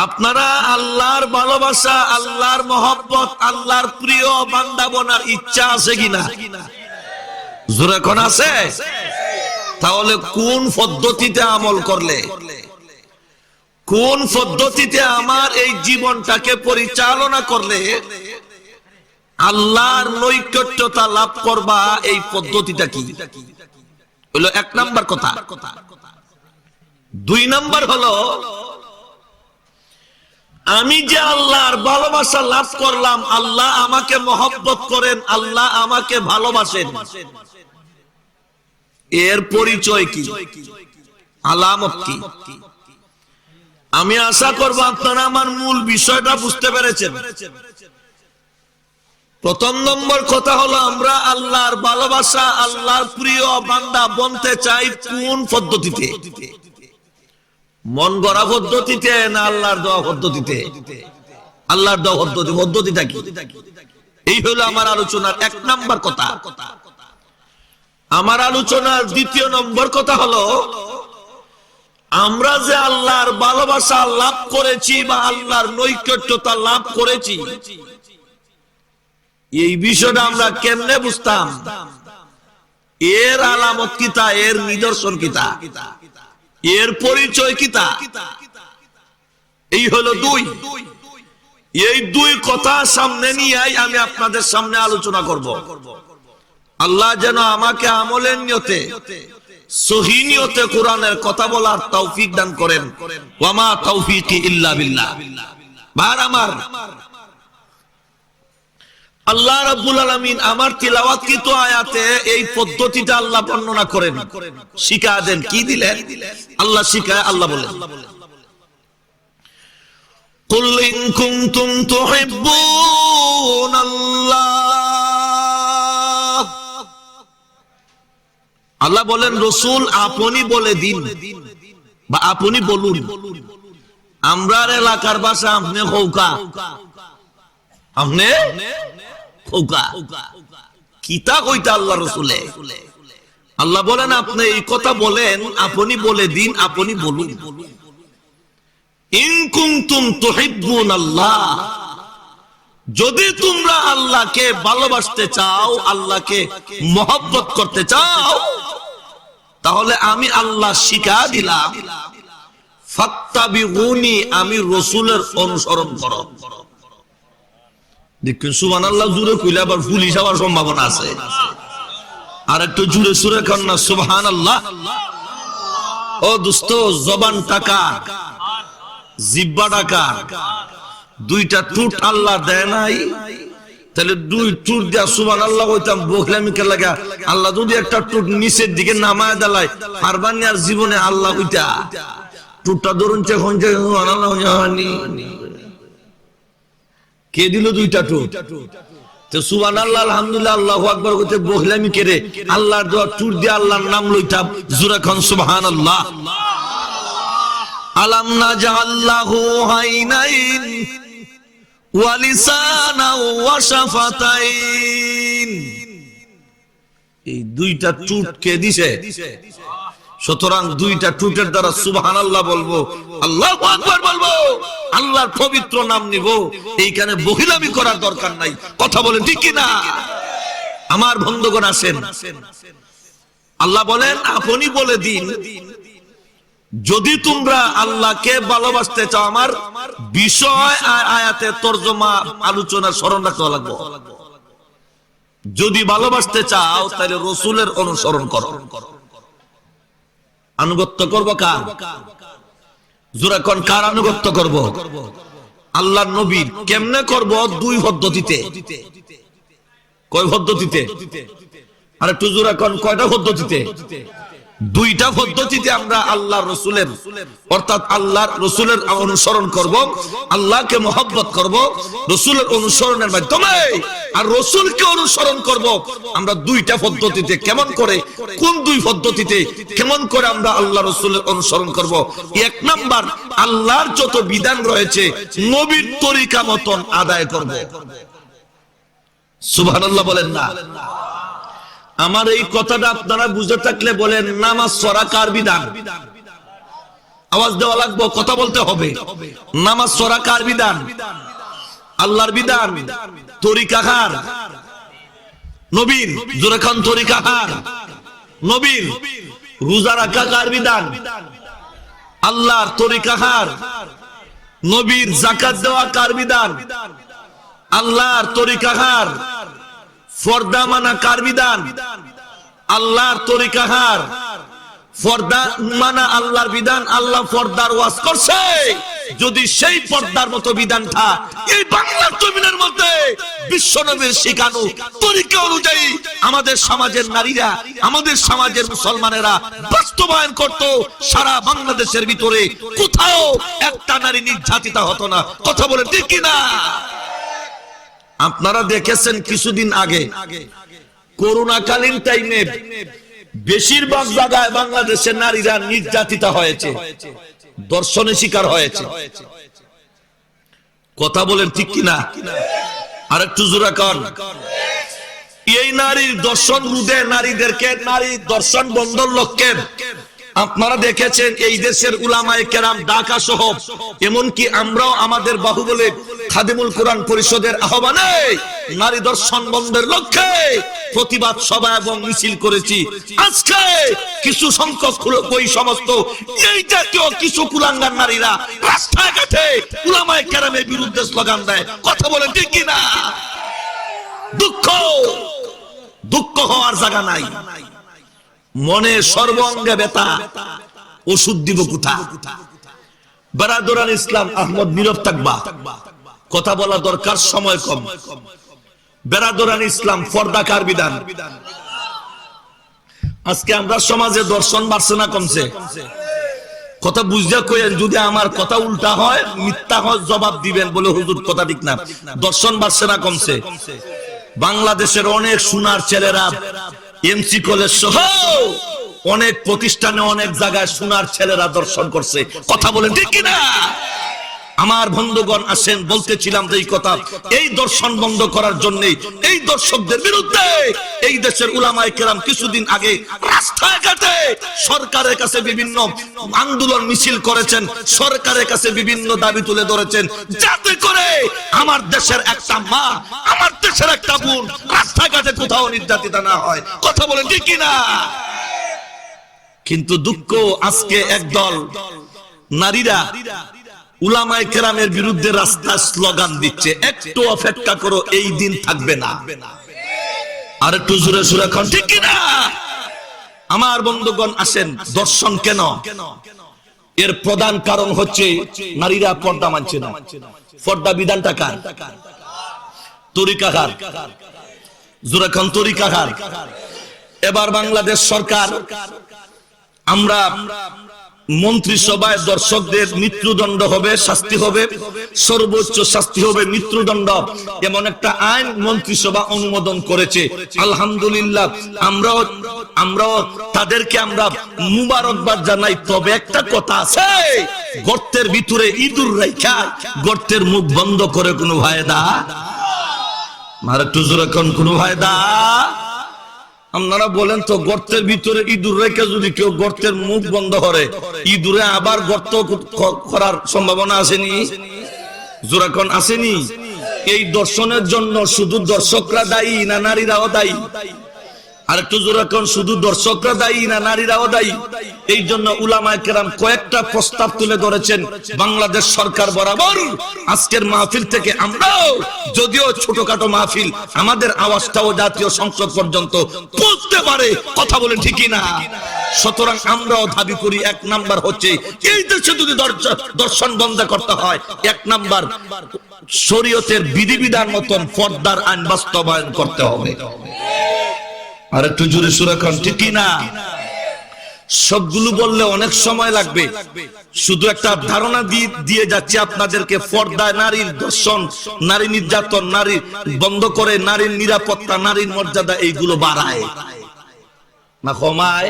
আপনারা আল্লাহর ভালোবাসা, আল্লাহর মহব্বত, আল্লাহর প্রিয় বান্দা বনার ইচ্ছা আছে কিনা? জোরে কোন আছে? তাহলে কোন পদ্ধতিতে আমল করলে, কোন পদ্ধতিতে আমার এই জীবনটাকে পরিচালনা করলে আল্লাহর নৈকট্যতা লাভ করবা, এই পদ্ধতিটা কি হলো এক নাম্বার কথা। দুই নাম্বার হলো, আমি যে আল্লাহর ভালোবাসা লাভ করলাম, আল্লাহ আমাকে মহব্বত করেন, আল্লাহ আমাকে ভালোবাসেন, এর পরিচয় কি, আলামত কি? আমি আশা করব আপনারা আমার মূল বিষয়টা বুঝতে পেরেছেন। প্রথম নম্বর কথা হলো, আমরা আল্লাহর ভালোবাসা, আল্লাহর প্রিয় বান্দা বনতে চাই কোন পদ্ধতিতে? মন গড়া পদ্ধতিতে না আল্লাহর দেওয়া পদ্ধতিতে? আল্লাহর দেওয়া পদ্ধতি, পদ্ধতিটা কি? এই হলো আমার আলোচনার এক নাম্বার কথা। আমার আলোচনার দ্বিতীয় নম্বর কথা হলো, আমরা যে আল্লাহর ভালোবাসা লাভ করেছি বা আল্লাহর নৈকট্যতা লাভ করেছি, এই বিষয়টা আমরা কেমনে বুঝতাম? এর আলামত কিতা, এর নিদর্শন কিতা, এর পরিচয় কিতা? এই হলো দুই। এই দুই কথা সামনে নিয়ে আমি আপনাদের সামনে আলোচনা করব। আল্লাহ যেন আমাকে আমলের নিয়তে, সহি নিয়তে কোরআনের কথা বলার তৌফিক দান করেন। ওয়া মা তাওফীকি ইল্লা বিল্লাহ। ভাই আমার, আল্লাহ রাব্বুল আলামিন আমার তিলাওয়াতকৃত আয়াতে এই পদ্ধতিটা আল্লাহ বর্ণনা করেন, শিখায়া দেন। কি দিলেন? আল্লাহ শিখায়, আল্লাহ বলেন, কুল ইন কুনতুম তুহিব্বুনাল্লাহ। আল্লাহ বলেন, রাসূল আপনি বলে দিন বা আপনি বলুন। আমরার এলাকার ভাষা আপনি খৌকা, আপনি কিতা কইতা আল্লাহ রাসূলে। আল্লাহ বলেন, আপনি এই কথা বলেন, আপনি বলে দিন, আপনি বলুন। ইন কুনতুম তুহিব্বুনাল্লাহ, যদি তোমরা আল্লাহকে ভালোবাসতে চাও, আল্লাহকে মহব্বত করতে চাও, তাহলে আমি আল্লাহ শিখা দিলাম, ফাত্তাবিউনি, আমি রাসূলের অনুসরণ করো। দেখুন সুবহানাল্লাহ জুড়ে কইলে আবার পুলিশ হওয়ার সম্ভাবনা আছে। আর একটু জুড়ে সুরে কর না সুবহানাল্লাহ। ও দোস্ত, জবান টাকা, জিহ্বা টাকা, দুইটা টুট আল্লাহ দেয় নাই, তাহলে দুই টুট দিয়া সুবহানাল্লাহ কইতাম বকলামি কে লাগা। আল্লাহ যদি একটা টুট নিচের দিকে নামায় দেলায়, পারবানি আর জীবনে আল্লাহ কইতা? টুটটা ধরুন চেখন সুবহানাল্লাহ জানি কে দিল দুইটা টুট? তো সুবহানাল্লাহ আলহামদুলিল্লাহ আল্লাহু আকবার কইতে বকলামি কে রে? আল্লাহর দোয়া টুট দিয়া আল্লাহর নাম লইতাম, জোরে কোন সুবহানাল্লাহ। আলাম নাজআল্লাহু হাইনাইন ওয়া লিসানা ওয়া শাফাতাইন। এই দুইটা টুট কে দিছে? সুতরাং দুইটা টুটের দ্বারা সুবহানাল্লাহ বলবো, আল্লাহু আকবার বলবো, আল্লাহর পবিত্র নাম নিব। এইখানে বহিলামি করার দরকার নাই। কথা বলেন ঠিক কি না? আমার বন্ধুগণ আছেন, আল্লাহ বলেন আপনি বলে দিন, যদি তোমরা আল্লাহকে ভালোবাসতে চাও, আমার বিষয় আর আয়াতের তরজমা আলোচনা স্মরণ রাখতে লাগবে। যদি ভালোবাসতে চাও তাহলে রাসূলের অনুসরণ করো। আনুগত্য করবো কার? জোরে কোন, কার আনুগত্য করব? আল্লাহর নবীর। কেমনে করব? দুই পদ্ধতিতে। কয় পদ্ধতিতে? আর একটু জোরে কোন, কয়টা পদ্ধতিতে? দুইটা পদ্ধতিতে আমরা আল্লাহর রাসূলের, অর্থাৎ আল্লাহর রাসূলের অনুসরণ করব, আল্লাহকে মহব্বত করব রাসূলের অনুসরণের মাধ্যমে। আর রাসূলকে অনুসরণ করব আমরা দুইটা পদ্ধতিতে। কেমন করে? কোন দুই পদ্ধতিতে কেমন করে আমরা আল্লাহ রাসূলের অনুসরণ করব? এক নাম্বার, আল্লাহর যত বিধান রয়েছে নবীর তরিকা মতন আদায় করব। সুবহানাল্লাহ বলেন না? আমার এই কথাটা আপনারা বুঝে থাকলে বলেন, নামাজ পড়া কার বিধান? আওয়াজ দেওয়া লাগবে, কথা বলতে হবে। নামাজ পড়া কার বিধান? আল্লাহর বিধান। তরিকা কার? নবীর। জোরে খান, তরিকা কার? নবীর। রোজা রাখা কার বিধান? আল্লাহর। তরিকা কার? নবীর। যাকাত দেওয়া কার বিধান? আল্লাহর। তরিকা কার? পর্দা মানা কার বিধান? আল্লাহর। তরিকা কার? পর্দা মানা আল্লাহর বিধান। আল্লাহ পর্দার ওয়াজ করছে। যদি সেই পর্দার মতো বিধানটা এই বাংলার জমিনের মধ্যে বিশ্বনবীর শিখানো তরিকা অনুযায়ী আমাদের সমাজের নারীরা, আমাদের সমাজের মুসলমানেরা বাস্তবায়ন করত, সারা বাংলাদেশের ভিতরে কোথাও একটা নারী নির্যাতিতা হতো না। কথা বলে ঠিক কিনা? আপনারা দেখেছেন কিছুদিন আগে করোনাকালীন টাইমে বেশিরভাগ জায়গায় বাংলাদেশের নারীরা নির্যাতিতা হয়েছে, ধর্ষণের শিকার হয়েছে। কথা বলেন ঠিক কিনা? আর একটু জোরে কর। এই নারীর ধর্ষণ রোধে, নারীদেরকে, নারী ধর্ষণ বন্ধর লক্ষ্যে আপনারা দেখেছেন এই দেশের উলামায়ে কেরাম ঢাকা সহ এমনকি আমরাও আমাদের বাহুবলে খাদিমুল কোরআন পরিষদের আহ্বানে নারী ধর্ষণ বন্ধের লক্ষ্যে প্রতিবাদ সভা এবং মিছিল করেছি। আজকে কিছু সংখ্যক ওই সমস্ত এই জাতীয় কিছু কুলাঙ্গার নারীরা রাস্তায় ঘাটে উলামায়ে কেরামের বিরুদ্ধে স্লোগান দেয়। কথা বলেন ঠিক কিনা? দুঃখ, দুঃখ হওয়ার জায়গা নাই। মনে সর্বাঙ্গে ব্যথা, ওষুধ দিব কোথা? বারাদরান ইসলাম আহমদ নীরব থাকবা, কথা বলা দরকার, সময় কম। বারাদরান ইসলাম পর্দা কার বিধান? আজকে আমরা সমাজে ধর্ষণ বাড়ছে না কমছে? কথা বুঝতে কইেন, যদি আমার কথা উল্টা হয়, মিথ্যা হয়, জবাব দিবেন বলে হুজুর কথা ঠিক না। ধর্ষণ বাড়ছে না কমছে? বাংলাদেশের অনেক সোনার ছেলেরা এমসি কলেজ সহ অনেক প্রতিষ্ঠানে অনেক জায়গায় সোনার ছেলেরা দর্শন করছে। কথা বলেন ঠিক কিনা? আমার বন্ধুগণ আসেন, বলতেছিলাম যে এই কথা, এই দর্শন বন্ধ করার জন্য এই দর্শকদের বিরুদ্ধে এই দেশের উলামায়ে কেরাম কিছুদিন আগে রাস্তায় ঘাটে সরকারের কাছে বিভিন্ন আন্দোলন মিছিল করেছেন, সরকারের কাছে বিভিন্ন দাবি তুলে ধরেছেন, যাতে করে আমার দেশের একটা মা, আমার দেশের একটা বোন রাস্তায় ঘাটে কোথাও নির্যাতিতা না হয়। কথা বলেন ঠিক কিনা? কিন্তু দুঃখ, আজকে একদল নারীরা উলামায়ে কেরামের বিরুদ্ধে রাস্তায় স্লোগান দিচ্ছে। একটু অপেক্ষা করো, এই দিন থাকবে না। আর একটু জোরে সুরে কোন ঠিক কিনা? আমার বন্ধুগণ আসেন, দর্শন কেন? এর প্রধান কারণ হচ্ছে নারীরা পর্দা মানছে না। পর্দা বিধানটা কার? তরিকা কার? জোরে কোন তরিকা কার? এবার বাংলাদেশ সরকার, আমরা মন্ত্রিসভায় দর্শকদের মৃত্যুদণ্ড হবে, শাস্তি হবে, সর্বোচ্চ শাস্তি হবে মৃত্যুদণ্ড, এমন একটা আইন মন্ত্রিসভা অনুমোদন করেছে। আলহামদুলিল্লাহ, আমরাও তাদেরকে আমরা মুবারকবাদ জানাই। তবে একটা কথা আছে, গর্তের ভিতরে ইঁদুর রাইখা গর্তের মুখ বন্ধ করে কোনো ফায়দা? আর একটু জোরে কোন কোনো ফায়দা? আপনারা বলেন তো, গর্তের ভিতরে ইঁদুর রেখে যদি কেউ গর্তের মুখ বন্ধ করে, ইঁদুরে আবার গর্ত করার সম্ভাবনা আসেনি? জোরাকন আসেনি? এই দর্শনের জন্য শুধু দর্শকরা দায়ী না নারীরাও দায়ী? আর একটু জোরাকন, শুধু দর্শকরা দায়ী না নারীরাও দায়ী? এই জন্য উলামায়ে কেরাম কয়েকটা প্রস্তাব তুলে ধরেছেন বাংলাদেশ সরকার বরাবর। আজকের মাহফিল থেকে আমরাও, যদিও ছোটখাটো মাহফিল, আমাদের আওয়াজটাও জাতীয় সংসদ পর্যন্ত পৌঁছতে পারে। কথা বলেন ঠিকই না? সুতরাং আমরাও দাবি করি, এক নাম্বার হচ্ছে এই দেশে যদি দর্শন বন্ধ করতে হয়, এক নাম্বার শরীয়তের বিধিবিধান মতন পর্দার আইন বাস্তবায়ন করতে হবে। আর একটু জোরে সুরে কোন ঠিক না? সবগুলো বললে অনেক সময় লাগবে, শুধু একটা ধারণা দিয়ে যাচ্ছে আপনাদেরকে। পর্দায় নারীর দর্শন, নারী নির্যাতন, নারী বন্ধ করে, নারীর নিরাপত্তা, নারীর মর্যাদা, এইগুলো বাড়ায় না কমায়?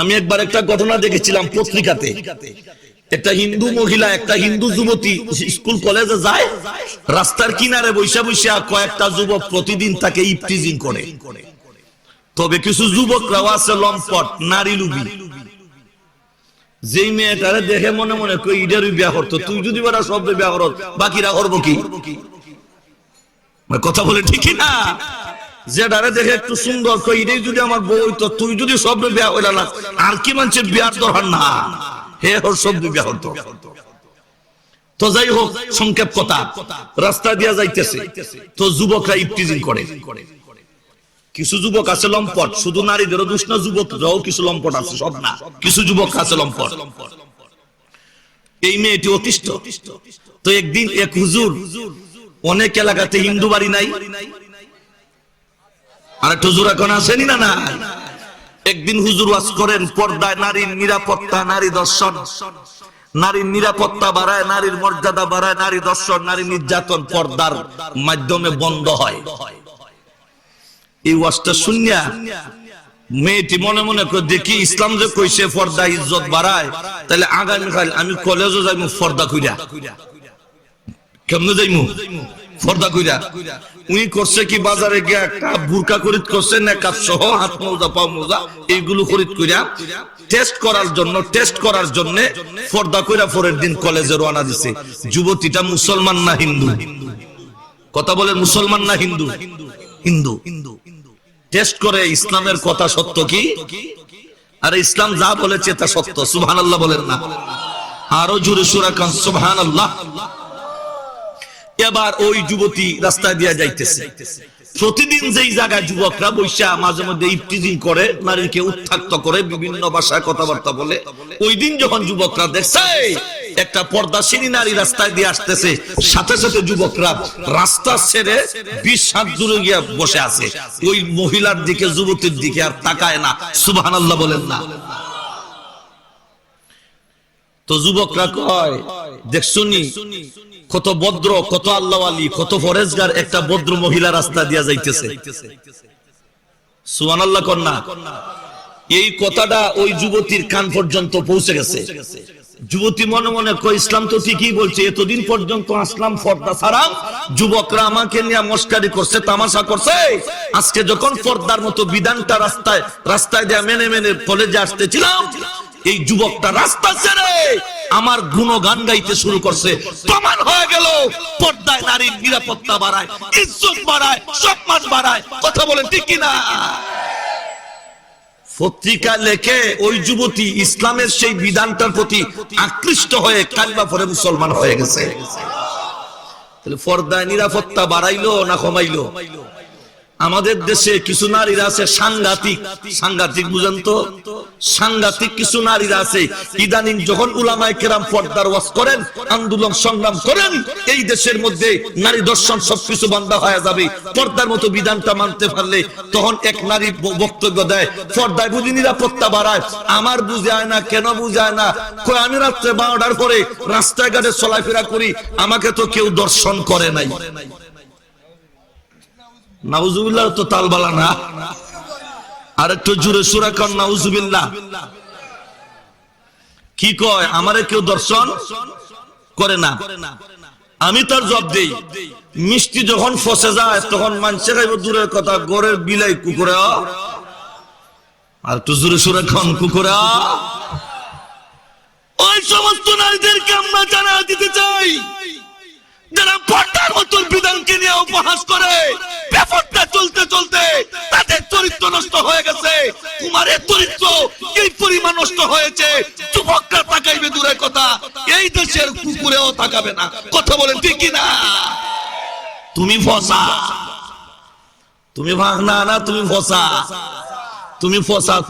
আমি একবার একটা ঘটনা দেখেছিলাম পত্রিকাতে। একটা হিন্দু মহিলা, একটা হিন্দু যুবতী স্কুল কলেজে যায়, রাস্তার কিনারে বৈশা বৈশা কয়েকটা যুবক প্রতিদিন তাকে ইফটিজিং করে। তবে কিছু যুবকরাও আছে লম্পট, নারী লুবি, যেই মেয়েটারে দেখে মনে মনে কই ইডারই বিয়া করতো, তুই যদি বড় সব বিয়া করত বাকিরা করবো কি? কথা বলে ঠিকই না? যেটারে দেখে একটু সুন্দর কই এটাই যদি আমার বউ হইতো, তুই যদি সব বিয়া হইলা না, আর কি মানুষের বিয়ার দরকার না, হে ওর সব বিয়া হতো। তো যাই হোক, সংক্ষেপ কথা, রাস্তা দিয়া যাইতেছে, তো যুবকরা ইফটিজিং করে। কিছু যুবক আছে লম্পট, শুধু নারীদেরও দোষ না, যুবকরাও কিছু লম্পট আছে, সব না, কিছু যুবক আছে লম্পট। এই মেয়েটি অতিষ্ঠ। তো একদিন এক হুজুর, অনেক এলাকাতে হিন্দু বাড়ি নাই, আর একটা হুজুর এখন আসেনি না, না, একদিন হুজুর ওয়াজ করেন পর্দায় নারীর নিরাপত্তা, নারী দর্শন, নারীর নিরাপত্তা বাড়ায়, নারীর মর্যাদা বাড়ায়, নারী দর্শন, নারী নির্যাতন পর্দার মাধ্যমে বন্ধ হয়। এই ওয়াজটা শুনিয়া মেয়েটি মনে মনে করে, দেখি ইসলাম যে কইছে পর্দা ইজ্জত বাড়ায়, তাহলে আগামীকাল আমি কলেজও যাইমু পর্দা কইরা। কেমনে যাইমু? পর্দা কইরা। উনি করছে কি, বাজারে গিয়ে একটা বুরকা খরিদ করছে, নেকাব সহ, হাত মোজা পা মোজা এইগুলো খরিদ কইরা টেস্ট করার জন্য পর্দা কইরা পরের দিন কলেজে রওনা দিছে। যুবতীটা মুসলমান না হিন্দু? কথা বলেন, মুসলমান না হিন্দু? হিন্দু। টেস্ট করে ইসলামের কথা সত্য কি, আর ইসলাম যা বলেছে তা সত্য। সুবহানাল্লাহ বলেন না? আরো জোরে সূরা কান সুবহানাল্লাহ। এবার ওই যুবতী রাস্তায় দিয়া যাইতেছে। প্রতিদিন যেই জায়গায় যুবকরা বৈশা মাঝে মধ্যে ইফটিজিং করে, নারীকে উত্ত্যক্ত করে, বিভিন্ন ভাষায় কথাবার্তা বলে, ওই দিন যখন যুবকরা দেখছে একটা পর্দাশীল নারী রাস্তায় দিয়ে আসতেছে, সাথে সাথে যুবকরা রাস্তা ছেড়ে 20 হাত দূরে গিয়ে বসে আছে। ওই মহিলার দিকে, যুবতীর দিকে আর তাকায় না। সুবহানাল্লাহ বলেন না? তো যুবকরা কয়, দেখছুনি কত ভদ্র, কত আল্লাহওয়ালি, কত ফরেজগার একটা ভদ্র মহিলা রাস্তা দিয়া যাইতেছে। সুবহানাল্লাহ কন্যা। এই কথাটা ওই যুবতীর কান পর্যন্ত পৌঁছে গেছে। যুবতী মনে মনে কয়, ইসলাম তো ঠিকই বলছে, এতদিন পর্যন্ত আসলাম পর্দা ছাড়া, যুবকরা আমাকে নিয়ে মস্কারি করছে, তামাশা করছে, আজকে যখন পর্দার মতো বিধানটা রাস্তায় দেয়া মেনে মেনে কলেজে আসতেছিলাম, এই যুবকটা রাস্তা ছেড়ে আমার গুণগান গাইতে শুরু করছে। প্রমাণ হয়ে গেল পর্দায় নারীর নিরাপত্তা বাড়ায়, ইজ্জত বাড়ায়, সম্মান বাড়ায়। কথা বলেন ঠিক কিনা? পত্রিকা লেখে ওই যুবতী ইসলামের সেই বিধানটার প্রতি আকৃষ্ট হয়ে কালিমা পড়ে মুসলমান হয়ে গেছে। তাহলে পর্দায় নিরাপত্তা বাড়াইলো না কমাইলো? আমাদের দেশে কিছু নারীরা আছে সাংঘাতিক, বুঝেন তো, সাংঘাতিক কিছু নারীরা আছে। ইদানিং যখন উলামায়ে কেরাম পর্দার ওয়াজ করেন, আন্দোলন সংগ্রাম করেন, এই দেশের মধ্যে নারী দর্শন সবকিছু বন্ধ হয়ে যাবে, পর্দার মতো বিধানটা মানতে পারলে, তখন এক নারী বক্তব্য দেয়, পর্দায় বুঝি নিরাপত্তা বাড়ায়। আমার বুঝায় না। কেন বুঝায় না? কই, আমি রাত্রে 12টার পরে রাস্তাঘাটে চলাফেরা করি, আমাকে তো কেউ দর্শন করে নাই। নাউজুবিল্লাহ তো তালবালা না? আর একটু জোরে সূরা কান নাউজুবিল্লাহ। কি কয়? আমারে কেউ দর্শন করে না। আমি তার জবাব দেই, মিষ্টি যখন ফসে যায় তখন মানুষে খাইব দূরের কথা, গরের বিলাই কুকুরে। আর একটু জোরে সূরা কান কুকুরা। ওই সমস্ত নারীদেরকে আমরা জানা দিতে চাই যারা পর্দার মতো বিধানকে নিয়ে উপহাস করে, ব্যাপারটা চলতে চলতে তাদের চরিত্র নষ্ট হয়ে গেছে। কুমারের চরিত্র এই পরিমাণ নষ্ট হয়েছে, যুবকরা তাকাইবে দূরের কথা, এই দেশের কুকুরেও তাকাবে না। কথা বলেন ঠিক কিনা? তুমি ফসা, তুমি ভাগনা না, তুমি ফসা,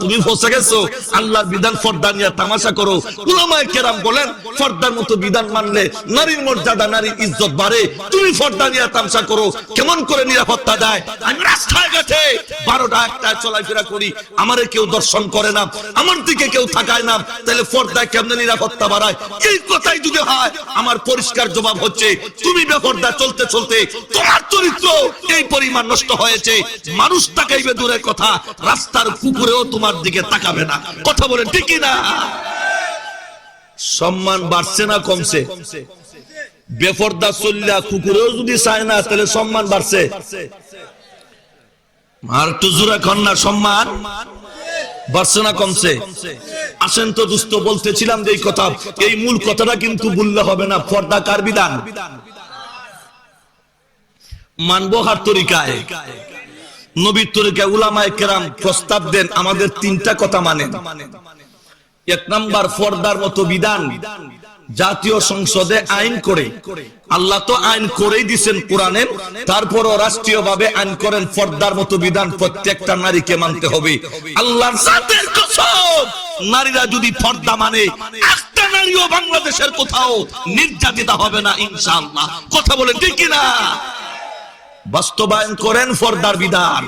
তুমি ফসে গেছো। আল্লাহর বিধান পর্দা নিয়ে তামাশা করো। উলামায়ে কেরাম বলেন, পর্দার মতো বিধান মানলে নারীর মর্যাদা, নারীর ইজ্জত বাড়ে। তুমি পর্দা নিয়ে তামাশা করো, কেমন করে নিরাপত্তা দেয়? আমি রাস্তায় ঘাটে 12টা 1টায় চলাফেরা করি, আমারে কেউ দর্শন করে না, আমার দিকে কেউ তাকায় না, তাহলে পর্দায় কেমনে নিরাপত্তা বাড়ায়? এই কথাই যদি হয়, আমার পরিষ্কার জবাব হচ্ছে, তুমি বেপর্দা চলতে চলতে তোমার চরিত্র এই পরিমাণ নষ্ট হয়েছে, মানুষ তাকাইবে দূরের কথা, রাস্তার কুকুরেও তোমার দিকে তাকাবে না। কথা বলেন ঠিক না? সম্মান বাড়ছে না কমছে? বেপর্দা চললা কুকুরেও যদি চায় না, তাহলে সম্মান বাড়ছে? আর একটু জোরে কন্যা, সম্মান বাড়ছে না কমছে? আসেন তো দোস্ত, বলতেছিলাম যে এই কথা, এই মূল কথাটা কিন্তু ভুললে হবে না। পর্দা কার বিধান? মানবো হার তরিকায়, নবীর তরিকায়। উলামায়ে কেরাম প্রস্তাব দেন আমাদের তিনটা কথা মানেন। এক নাম্বার, পর্দার মতো বিধান জাতীয় সংসদে আইন করে, আল্লাহ তো আইন করেই দিচ্ছেন কোরআনের, তারপরও রাষ্ট্রীয়ভাবে আইন করেন পর্দার মতো বিধান প্রত্যেকটা নারীকে মানতে হবে। আল্লাহর জাতের কসম, নারীরা যদি পর্দা মানে, একটা নারীও বাংলাদেশের কোথাও নির্যাতিত হবে না ইনশাআল্লাহ। কথা বলেন ঠিক কিনা? বাস্তবায়ন করেন পর্দার বিধান।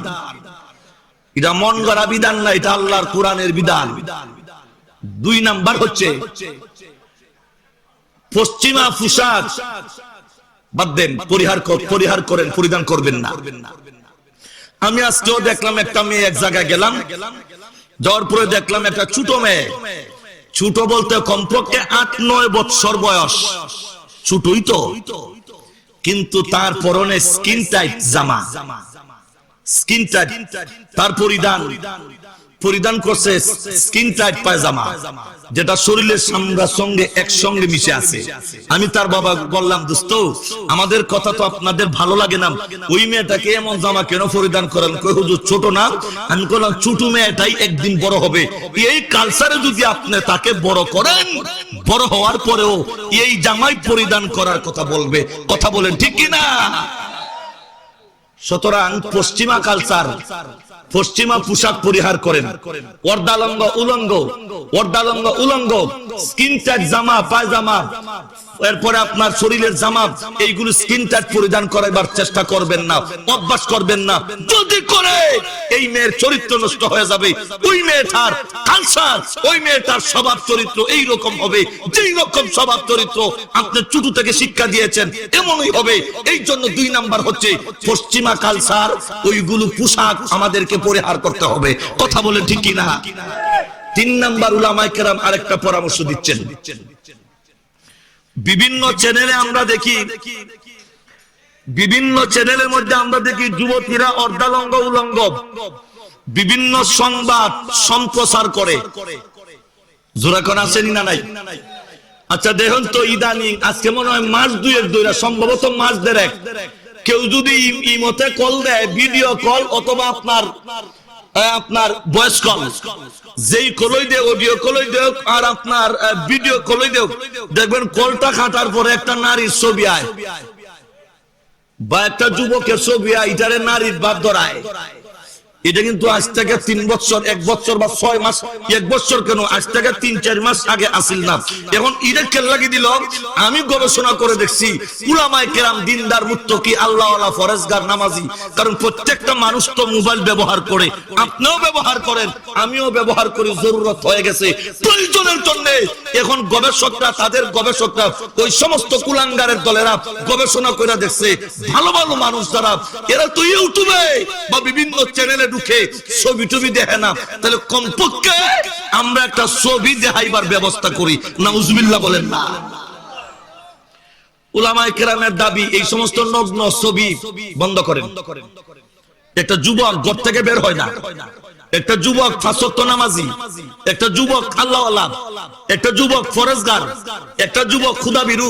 এটা মন গড়া বিধান না, এটা আল্লাহর কোরআনের বিধান। দুই নাম্বার হচ্ছে পশ্চিমা পোশাক বাদ দেন, পরিহার করেন, পরিধান করবেন না। আমি আজকেও দেখলাম একটা মেয়ে, এক জায়গায় গেলাম, যাওয়ার পরে দেখলাম একটা ছোট মেয়ে, ছোট বলতে কমপক্ষে 8-9 বছর বয়স, ছোটই তো, কিন্তু তার পরনে স্কিন টাইট জামা, স্কিন টাইট, তার পরিধান করছে স্কিন টাইট পায়জামা, যেটা শরীরের সামরার সঙ্গে একসঙ্গে মিশে আছে। আমি তার বাবা বললাম, দোস্ত আমাদের কথা তো আপনাদের ভালো লাগে না, ওই মেয়েটাকে এমন জামা কেন পরিধান করেন? কই হুজুর ছোট না? আমি বললাম ছোট মেয়েটাই একদিন বড় হবে, এই কালচারে যদি আপনি তাকে বড় করেন, বড় হওয়ার পরেও এই জামাই পরিধান করার কথা বলবে। কথা বলেন ঠিক কিনা? সুতরাং পশ্চিমা কালচার, পশ্চিমা পোশাক পরিহার করেন। অর্ধালঙ্গ উলঙ্গ স্কিন টাইট জামা, পায়জামা, এরপরে আপনার শরীরের জামা, এইগুলো স্কিন টাইট পরিধান করাবার চেষ্টা করবেন না, অভ্যাস করবেন না। যদি করে এই মেয়ের চরিত্র নষ্ট হয়ে যাবে। ওই মেয়েটার কালচার, ওই মেয়েটার স্বভাব চরিত্র এই রকম হবে, যেই রকম স্বভাব চরিত্র আপনি ছোট থেকে শিক্ষা দিয়েছেন এমনই হবে। এই জন্য 2 নাম্বার হচ্ছে পশ্চিমা কালচার, ওইগুলো পোশাক আমাদেরকে পরিহার করতে হবে। কথা বলেন ঠিক কিনা? 3 নাম্বার, উলামায়ে কেরাম আরেকটা পরামর্শ দিচ্ছেন। বিভিন্ন চ্যানেলে আমরা দেখি, বিভিন্ন চ্যানেলের মধ্যে আমরা দেখি যুবতীরা অর্ধালঙ্গ উলঙ্গ বিভিন্ন সংবাদ সম্প্রচার করে। জোরা কোন আসেনি না নাই? আচ্ছা দেখুন তো, ইদানিং আজকে মনে হয় মাস 2 ধরে, সম্ভবত মাস 1.5, কেউ যদি ইমোতে কল দেয়, ভিডিও কল অথবা আপনার ভয়েস কল, যেই কলই দেও, অডিও কলই দেও আর আপনার ভিডিও কলই দেও, দেখবেন কলটা কাটার পরে একটা নারীর ছবি আয় বা একটা যুবকের ছবি আয়, এটারে নারীর বাদ ধরায়। এটা কিন্তু আজ থেকে 3 বছর, 1 বছর বা 6 মাস, 1 বছর কেন, আজ থেকে 3-4 মাস আগে আসিল না। এখন ঈদের খেল লাগিয়ে দিল। আমি গবেষণা করে দেখছি, উলামায়ে কেরাম দিনদার, মুত্তাকি, আল্লাহওয়ালা, ফরজগার, নামাজি, কারণ প্রত্যেকটা মানুষ তো মোবাইল ব্যবহার করে, আপনিও ব্যবহার করেন, আমিও ব্যবহার করি, জরুরত হয়ে গেছে, প্রয়োজনের জন্য। এখন গবেষকরা ওই সমস্ত কুলাঙ্গারের দলেরা গবেষণা করে দেখছে, ভালো ভালো মানুষ যারা, এরা তো ইউটিউবে বা বিভিন্ন চ্যানেলে ঢুকে ছবি টবি দেখে না, তাহলে কমপক্ষে আমরা একটা ছবি দেখাইবার ব্যবস্থা করি। নাউজুবিল্লাহ বলেন না? উলামায়ে কেরামের দাবি, এই সমস্ত নগ্ন ছবি বন্ধ করেন। একটা যুবক ঘর থেকে বের হয় না, একটা যুবক 5 ওয়াক্ত নামাজি, একটা যুবক আল্লাহওয়ালা, একটা যুবক ফরজগার, একটা যুবক ক্ষুধাবিরু,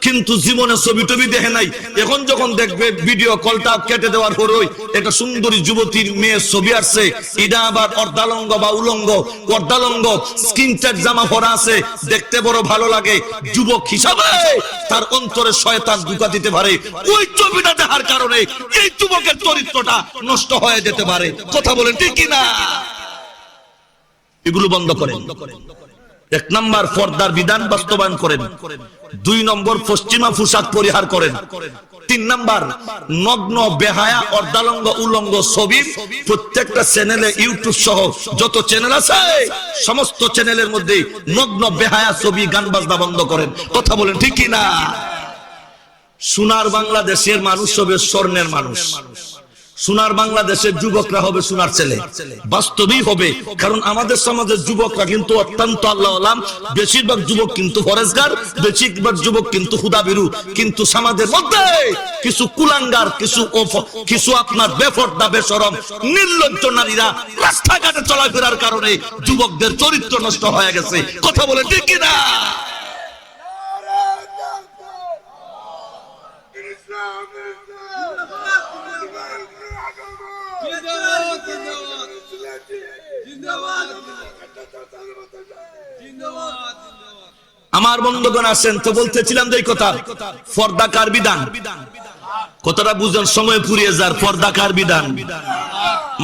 কিন্তু জীবনে ছবি টবি দেখে নাই। এখন যখন দেখবে ভিডিও কলটা কেটে দেওয়ার পরই একটা সুন্দরী যুবতীর মেয়ের ছবি আসছে, এটা আবার অর্ধালঙ্গ বা উলঙ্গ, অর্ধালঙ্গ স্কিন টাইট জামা পরা আছে, দেখতে বড় ভালো লাগে। যুবক হিসাবে তার অন্তরে শয়তান ঢুকা দিতে পারে, ওই ছবিটা দেখার কারণে এই যুবকের চরিত্রটা নষ্ট হয়ে যেতে পারে। কথা বলেন ঠিক কিনা? এগুলো বন্ধ করেন। 1 নাম্বার, পর্দার বিধান বাস্তবায়ন করেন। 2 নম্বর, পশ্চিমা পোশাক পরিহার করেন। 3 নাম্বার, নগ্ন, বেহায়া, অর্ধালঙ্গ, উলঙ্গ ছবি প্রত্যেকটা চ্যানেলে, ইউটিউব সহ যত চ্যানেল আছে সমস্ত চ্যানেলের মধ্যে নগ্ন, বেহায়া ছবি, গান বাজনা বন্ধ করেন। কথা বলেন ঠিক কিনা? সোনার বাংলাদেশের মানুষ হবে স্বর্ণের মানুষ, সোনার বাংলাদেশের যুবকরা হবে সোনার ছেলে, বাস্তবেই হবে। কারণ আমাদের সমাজের যুবকরা কিন্তু অত্যন্ত আল্লাহ আলাম, বেশিরভাগ যুবক কিন্তু ফরেজগার, বেশিরভাগ যুবক কিন্তু খুদাবিরু। কিন্তু সমাজের মধ্যে কিছু কুলাঙ্গার, কিছু আপনার বেফরদা বেশরম নির্লজ্জ নারীরা রাস্তাঘাটে চলাফেরার কারণে যুবকদের চরিত্র নষ্ট হয়ে গেছে। কথা বলে ঠিক কিনা? আমার বন্ধুগণ আছেন তো, বলতেছিলাম যে কথা, পর্দা কার বিধান, কথাটা বুঝেন, সময় ফুরিয়ে যার। পর্দা কার বিধান?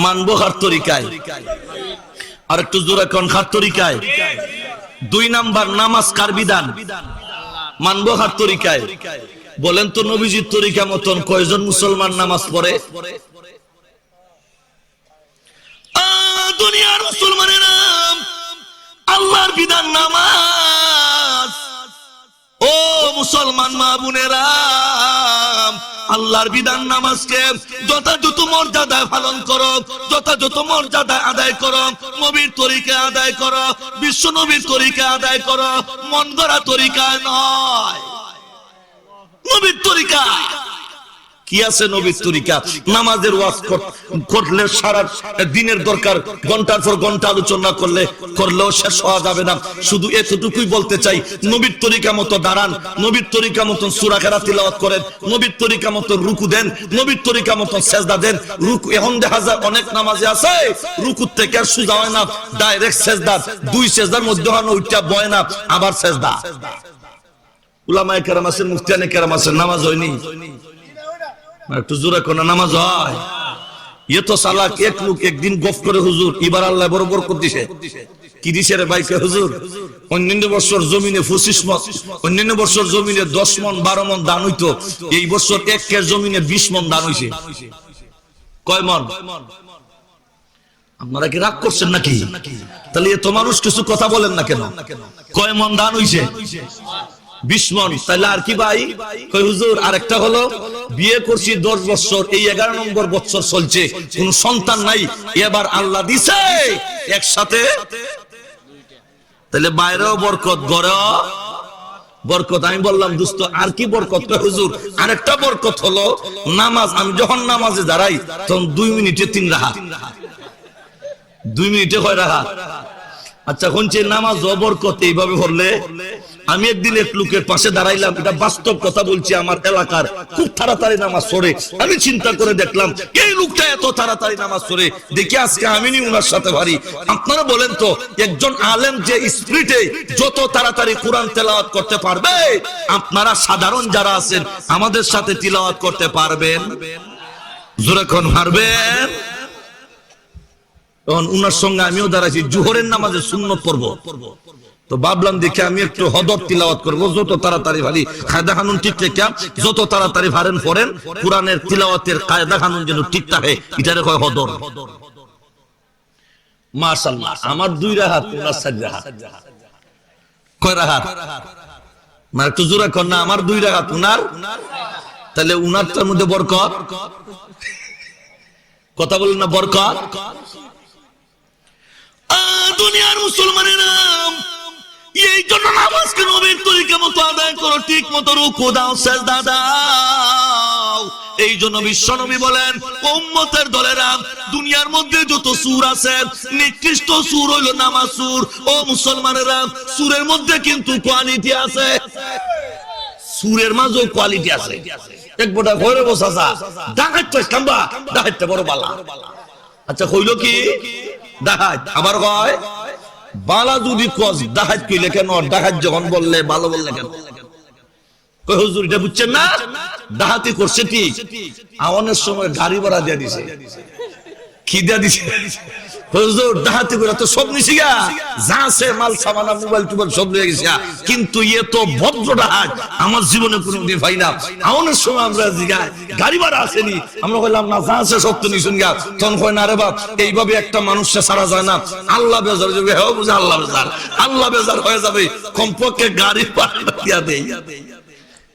মানবো কার তরিকায়? আর একটু জোরে কোন কার তরিকায়? 2 নাম্বার, নামাজ কার বিধান? মানবো কার তরিকায়? বলেন তো, নবীজির তরিকা মতন কয়জন মুসলমান নামাজ পড়ে? দুনিয়ার মুসলমানেরা, আল্লাহর বিধান নামাজ। ও মুসলমান মা বোনেরা, আল্লাহর বিধান নামাজকে যথাযথ মর্যাদায় পালন করো, যথাযথ মর্যাদায় আদায় করো, নবীর তরিকা আদায় করো, বিশ্ব নবীর তরিকা আদায় করো, মন গড়া তরিকায় নয়, নবীর তরিকা। কি আছে নবীর তরিকা? নামাজের ওয়াজ করলে সারা দিনের দরকার, ঘন্টার পর ঘন্টা আলোচনা করলেও শেষ হওয়া যাবে না। শুধু এতটুকুই বলতে চাই, নবীর তরিকা মতো দাঁড়ান, নবীর তরিকা মতো সূরা কেরাত তিলাওয়াত করেন, নবীর তরিকা মতো রুকু দেন, নবীর তরিকা মতো সেজদা দেন। রুকু এখন দেখা যায় অনেক নামাজে আছে রুকু থেকে আর সোজা হয় না, ডাইরেক্ট সেজদা, 2 সেজদার মধ্যে হয় না, ওইটা বয় না, আবার সেজদা। উলামায়ে কেরাম আছেন, মুফতিয়ানে কেরাম আছেন, নামাজ হয়নি। একটু জোরে কোন নামাজ হয়? এ তো সালাক এক লোক একদিন গফ করে, হুজুর এবার আল্লাহ বড় বরকত দিছে। কি দিছে রে ভাই? হুজুর অন্যান্য বছর জমিনে 25 মণ, অন্যান্য বছর জমিনে 10 মণ 12 মণ দান হইতো, এই বছর এক কের জমিনে 20 মণ দান হইছে। কয় মণ? আপনারা কি রাগ করছেন নাকি? তাহলে এত মানুষ কিছু কথা বলেন না কেন? কয় মণ দান হইছে? 20 মণ। তাহলে আর কি ভাই? কই হুজুর আরেকটা হলো, বিয়ে করছি 10 বছর, এই 11 নম্বর বছর চলছে, কোন সন্তান নাই, এবার আল্লাহ দিছে একসাথে। তাহলে বাইরেও বরকত, ঘরেও বরকত। আমি বললাম দোস্ত আর কি বরকত? হুজুর আরেকটা বরকত হলো নামাজ। আমি যখন নামাজে দাঁড়াই তখন 2 মিনিটে 3 রাকাত, 2 মিনিটে কয় রাকাত? আচ্ছা শুনছি নামাজ বরকত এইভাবে পড়লে। আমি একদিন এক লোকের পাশে দাঁড়াইলাম, এটা বাস্তব কথা বলছি, আমার এলাকার খুব তাড়াতাড়ি নামাজ পড়ে। আমি চিন্তা করে দেখলাম এই লোকটা এত তাড়াতাড়ি নামাজ পড়ে, দেখি আজকে আমি নি উনার সাথে পারি। আপনারা বলেন তো, একজন আলেম যে স্পিডে যত তাড়াতাড়ি কোরআন তেলাওয়াত করতে পারবে, আপনারা সাধারণ যারা আছেন আমাদের সাথে তিলাওয়াত করতে পারবেন? জোরে কোন পারবেন? তখন উনার সঙ্গে আমিও দাঁড়াইছি, জোহরের নামাজে সুন্নত পড়ব। তো ভাবলাম দেখে আমি একটু হদর তিলাওয়াত করবো, যত তাড়াতাড়ি ভারি কায়দা কানুন ঠিক রেখে, যত তাড়াতাড়ি ভারেন পড়েন, কোরআনের তিলাওয়াতের কায়দা কানুন যেন ঠিক থাকে, এটারে কয় হদর। মাশাআল্লাহ, আমার 2 রাকাত, উনার 4 রাকাত। কয় রাকাত? মানে একটু জোরে কর না, আমার 2 রাকাত, উনার। তাহলে উনারটার মধ্যে বরকত, কথা বলেন না, বরকত। দুনিয়ার মুসলমানেরা, এই জন্য নামাজকে নবীর তরিকা মতো আদায় করো, ঠিক মতো রুকু দাও, সিজদা দাও। এই জন্য বিশ্বনবী বলেন, উম্মতের দলেরা, দুনিয়ার মধ্যে যত সূরা আছে নিকৃষ্ট সূর হইল নামাজ সূর। ও মুসলমানেরা, সূরের মধ্যে কিন্তু কোয়ালিটি আছে, সূরের মাঝেও কোয়ালিটি আছে। এক বড় ঘরে বসা যা ডাকাইতে কাম্বা, ডাকাইতে বড় বালা। আচ্ছা কইল কি ডাকাত? আবার কয় বালা যদি কস ডাকাত কইলে কেন? ডাকাত যখন বললে ভালো বললে কেন? কই হুজুর এটা বুঝছেন না, ডাকাতি করছে ঠিক, আওয়ানের সময় গাড়ি ভাড়া দিয়ে দিছে। কি দিয়ে দিছে? হুজুর ডাকাতি করে তো সব নিছি গা, যা আছে মাল সামানা মোবাইল টোবাইল সব নিয়ে গেছে, কিন্তু এ তো ভদ্র ডাকাত আমার জীবনে কোনোদিন ভাই না। আওয়ানের সময় আমরা জিগায় গাড়ি ভাড়া আসেনি, আমরা কইলাম না যা আছে সব তো নিছুন গা। তখন কয় না রে বাপ, এইভাবে একটা মানুষকে ছাড়া যায় না, আল্লাহ বেজার যাবে। হ্যাঁ বুঝে আল্লাহ বেজার, আল্লাহ বেজার হয়ে যাবে, কমপক্ষে গাড়ি ভাড়া দিয়া দেই।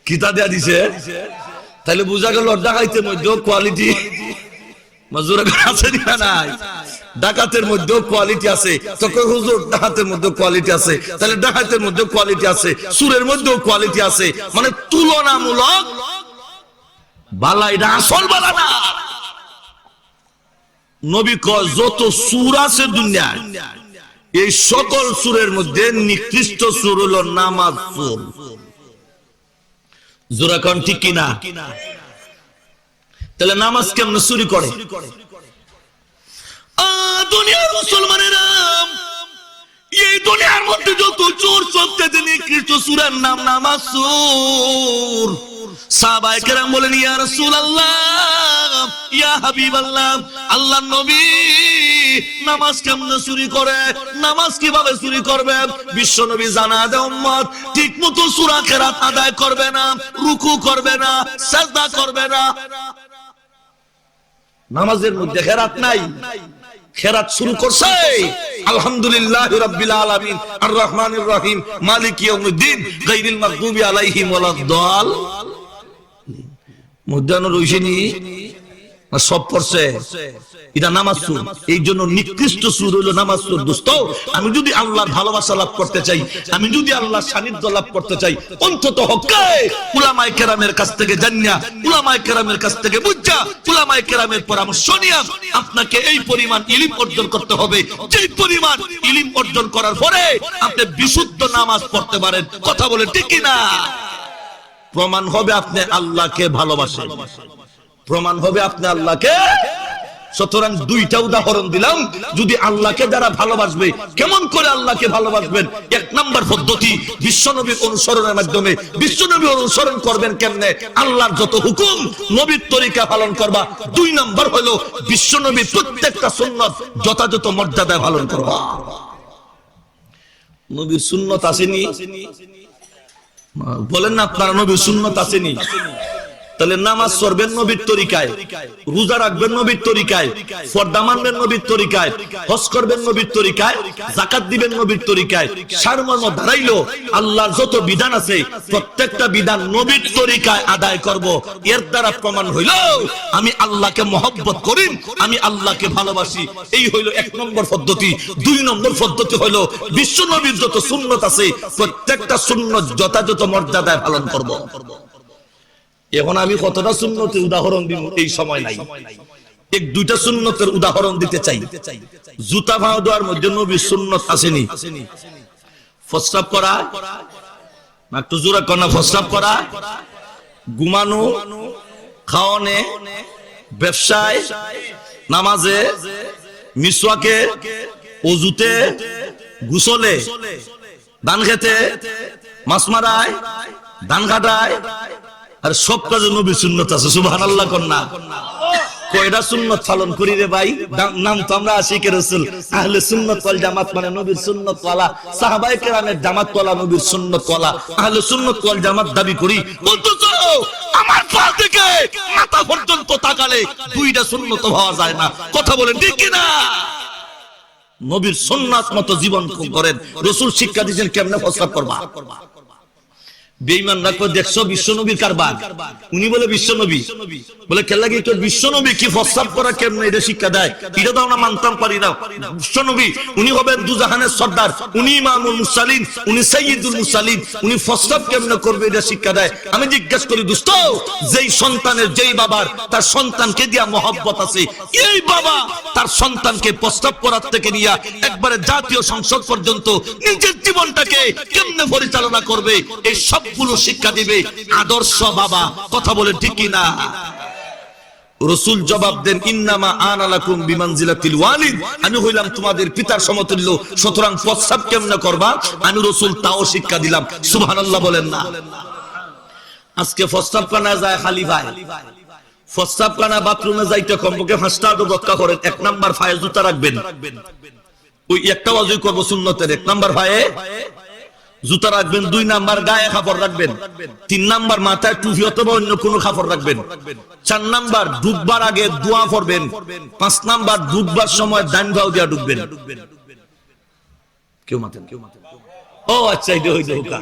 কিতা দিয়া দিছে? তাহলে বুঝা গেল ডাকাইতে মধ্যে কোয়ালিটি মজুর আছে না নাই? ডাকাতের মধ্যেও কোয়ালিটি আছে। তখন হুজুর ডাকাতের মধ্যে কোয়ালিটি আছে, তাহলে ডাকাতের মধ্যে কোয়ালিটি আছে, সুরের মধ্যেও কোয়ালিটি আছে, মানে তুলনামূলক বালা। এটা আসল বালা না। নবী কয় যত সুর আছে দুনিয়ায়, এই সকল সুরের মধ্যে নিকৃষ্ট সুর হলো নামাজ সুর। জোরা কোন ঠিক কিনা? তাহলে নামাজ কেমন চুরি করে? দুনিয়ার মুসলমানেরা, এই দুনিয়ার মধ্যে যত চোর সবচেয়ে নিকৃষ্ট সুরের নাম নামাজ সুর। সাহাবায়ে কেরাম বলেন, ইয়া রাসূলুল্লাহ, ইয়া হাবিবাল্লাহ, আল্লাহর নবী নামাজ কেমনে চুরি করে? নামাজ কিভাবে চুরি করবে? বিশ্ব নবী জানা দেয় উম্মত ঠিকমতো সূরা কেরাত আদায় করবে না, রুকু করবে না, সিজদা করবে না। নামাজের মধ্যে খেরাত নাই। খেরাত শুরু করছে আলহামদুলিল্লাহি রাব্বিল আলামিন আর রহমানির রহিম মালিক ইয়াউমিদ্দিন গায়রিল মাগদুবি আলাইহিম ওয়ালাদ-দাল। মুদ্দানো রইছেনি না সব পড়ছে? এটা নামাজ সুর। এই জন্য নিকৃষ্ট সুর হলো নামাজ সুর। দোস্ত, আমি যদি আল্লাহর ভালোবাসা লাভ করতে চাই, আমি যদি আল্লাহর সান্নিধ্য লাভ করতে চাই, অন্তত হকে উলামায়ে কেরামের কাছ থেকে জানিয়া, উলামায়ে কেরামের কাছ থেকে বুঝা, উলামায়ে কেরামের পরামর্শ নিয়ে আপনাকে এই পরিমাণ ইলম অর্জন করতে হবে, যে পরিমাণ ইলম অর্জন করার পরে আপনি বিশুদ্ধ নামাজ পড়তে পারেন। কথা বলে ঠিক কি না? প্রমাণ হবে আপনি আল্লাহকে ভালোবাসেন, প্রমাণ হবে আপনি আল্লাহকে। সুতরাং দুইটা উদাহরণ দিলাম। যদি আল্লাহকে যারা ভালোবাসবে, কেমন করে আল্লাহকে ভালোবাসবেন? এক নাম্বার পদ্ধতি বিশ্বনবীর অনুসরণের মাধ্যমে। বিশ্বনবী অনুসরণ করবেন কেমনে? আল্লাহর যত হুকুম নবীর তরিকা পালন করবা। দুই নাম্বার হলো বিশ্বনবীর প্রত্যেকটা সুন্নাত যথাযথ মর্যাদায় পালন করবা। নবীর সুন্নাত আসেনি? বলেন না আপনারা, নবীর সুন্নাত আসেনি? তাহলে নামাজ পড়বেন নবীর তরিকায়, রোজা রাখবেন নবীর তরিকায়, পর্দা মানবেন নবীর তরিকায়, হজ করবেন নবীর তরিকায়, যাকাত দিবেন নবীর তরিকায়। সারমর্ম দাঁড়াইলো আল্লাহর যত বিধান আছে প্রত্যেকটা বিধান নবীর তরিকায় আদায় করব। এর দ্বারা প্রমাণ হইল আমি আল্লাহকে মহব্বত করি, আমি আল্লাহকে ভালোবাসি। এই হইল এক নম্বর পদ্ধতি। দুই নম্বর পদ্ধতি হইল বিশ্ব নবীর যত সুন্নত আছে প্রত্যেকটা সুন্নত যথাযথ মর্যাদায় পালন করব। এখন আমি কতটা সুন্নতের উদাহরণ দিব এই সময় নাই। এক দুইটা সুন্নতের উদাহরণ দিতে চাই। জুতা ভাঙা দেওয়ার মধ্যে নবীর সুন্নত আসেনি? প্রস্রাব করা, একটু জোরে কন্যা, প্রস্রাব করা, ঘুমানো, খাওয়ানে, ব্যবসায়, নামাজে, মিসওয়াকে, ওযুতে, গোসলে, ধান খেতে, মাছ মারায়, ধান কাটায়, আর সব কাজে নবীর সুন্নত আছে। সুবহানাল্লাহ কন্যা। কয়টা সুন্নত পালন করি রে ভাই? নাম তো আমরা আশিকে রাসূল, আহলে সুন্নাত ওয়াল জামাত, মানে নবীর সুন্নাত ওয়ালা, সাহাবায়ে কেরামের জামাত ওয়ালা, নবীর সুন্নাত ওয়ালা, আহলে সুন্নাত ওয়াল জামাত দাবি করি। বলতেছো আমার পা থেকে মাথা পর্যন্ত তাকালে দুইটা সুন্নত পাওয়া যায় না। কথা বলেন ঠিক কি না? নবীর সুন্নাত মতো জীবন করেন। রাসূল শিক্ষা দিয়েছেন কেমনে প্রস্রাব করবা। বেঈমান রাখো, দেখছো বিশ্বনবীর কারবার। উনি বলে বিশ্বনবী, বলে কেল্লাগি তোর বিশ্বনবী কি প্রস্রাব করা কেমনে এটা শিক্ষা দেয়। এটা তো আমরা মানতাম পারি না। বিশ্বনবী উনি হবেন দুজাহানের সর্দার, উনি ইমামুল মুরসালিন, উনি সাইয়্যিদুল মুরসালিন, উনি প্রস্রাব কেমনে করবে এটা শিক্ষা দেয়। আমি জিজ্ঞেস করি দোস্ত, যেই সন্তানের, যেই বাবার তার সন্তানকে দিয়া মহব্বত আছে, এই বাবা তার সন্তানকে প্রস্রাব করার থেকে নিয়ে একবারে জাতীয় সংসদ পর্যন্ত নিজের জীবনটাকে কেমনে পরিচালনা করবে, এই সবগুলো শিক্ষা দিবে আদর্শ বাবা। কথা বলে ঠিক কি না? রাসূল জবাব দেন, ইন্নামা আনা লাকুম বিমানজিলাতিল ওয়ালিদ, আমি হইলাম তোমাদের পিতার সমতুল্য। সুতরাং প্রস্রাব কেমনে করবা আমি রাসূল তাও শিক্ষা দিলাম। সুবহানাল্লাহ বলেন না? আজকে প্রস্রাব কানা যায় খালি ভাই, প্রস্রাব কানা বাথরুমে যাইতে কমপক্ষে 5টা দরজা করেন। এক নাম্বার ফায়ে জুতা রাখবেন, ওই একটা ওয়াজই করব সুন্নতের। এক নাম্বার ফায়ে জুতা রাখবেন, 2 নাম্বার গায়ে কাপড় রাখবেন, 3 নাম্বার মাথায় টুপি অথবা অন্য কোনো কাপড় রাখবেন, 4 নাম্বার ডুববার আগে দোয়া পড়বেন, 5 নাম্বার ডুববার সময় ডান গাও দিয়া ডুববেন। কেউ মাথেন? ও আচ্ছা, এটা হইতো হুকা।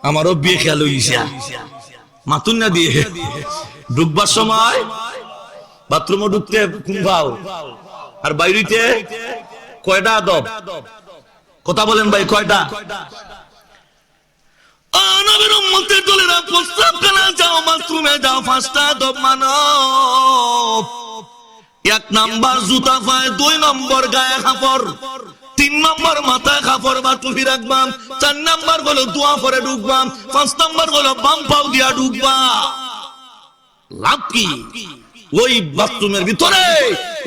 আমারও বিয়ে খেয়াল হইছে, মাতুন না দিয়ে ডুববার সময় বাথরুমে ঢুকতে কুম্ভাও আর বাইরিতে কয়টা আদব? কথা বলেন ভাই, কয়টা? নবীর উম্মতের দলেরা প্রস্তাবখানা যাও, বাথরুমে যাও, 5টা আদব মানো। 1 নাম্বার জুতা পায়, 2 নম্বর গায়ে কাপড়, 3 নম্বর মাথায় কাপড় বা টুপি রাখবা, 4 নম্বর হলো দোয়া পরে ঢুকবা, 5 নম্বর হলো বাম পাও দিয়া ঢুকবা। লাভ কি? ওই বাথরুমের ভিতরে,